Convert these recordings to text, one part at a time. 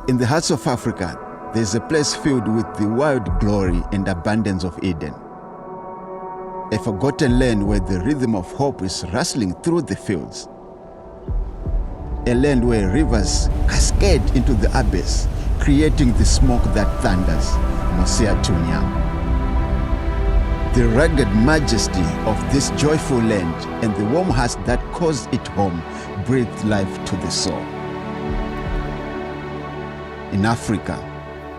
In the hearts of Africa, there's a place filled with the wild glory and abundance of Eden. A forgotten land where the rhythm of hope is rustling through the fields. A land where rivers cascade into the abyss, creating the smoke that thunders, Mosea Tunyam. The rugged majesty of this joyful land and the warm hearts that calls it home breathe life to the soul. In Africa,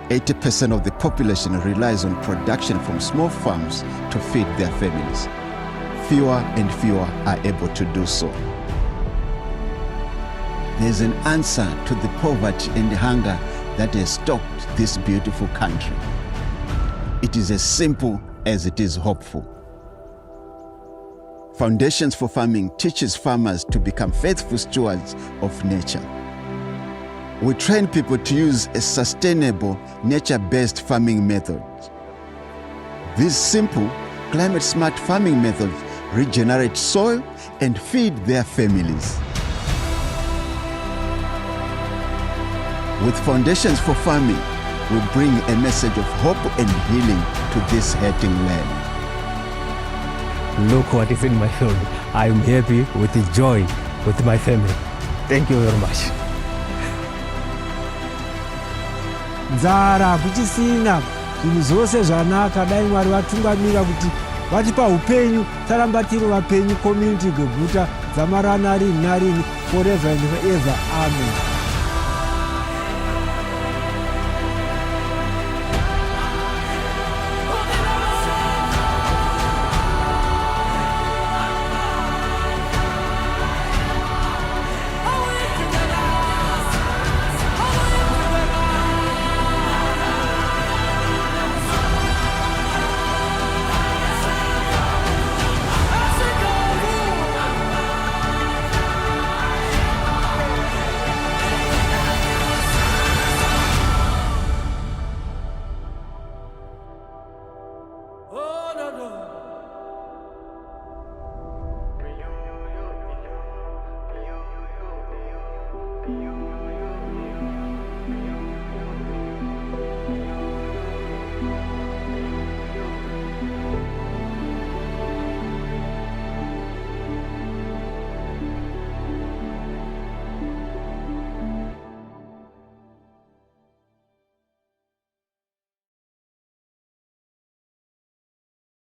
80% of the population relies on production from small farms to feed their families. Fewer and fewer are able to do so. There's an answer to the poverty and hunger that has stalked this beautiful country. It is as simple as it is hopeful. Foundations for Farming teaches farmers to become faithful stewards of nature. We train people to use a sustainable, nature-based farming method. These simple, climate-smart farming methods regenerate soil and feed their families. With Foundations for Farming, we bring a message of hope and healing to this hurting land. Look what is in my field. I'm happy with the joy with my family. Thank you very much. Nzara kuchisina zvinhu zvose zvanaka dai Mwari vatungamira kuti vatipa upenyu taramba tiri vapenyu community gweguta dzamarana rini narini forever and ever. Amen.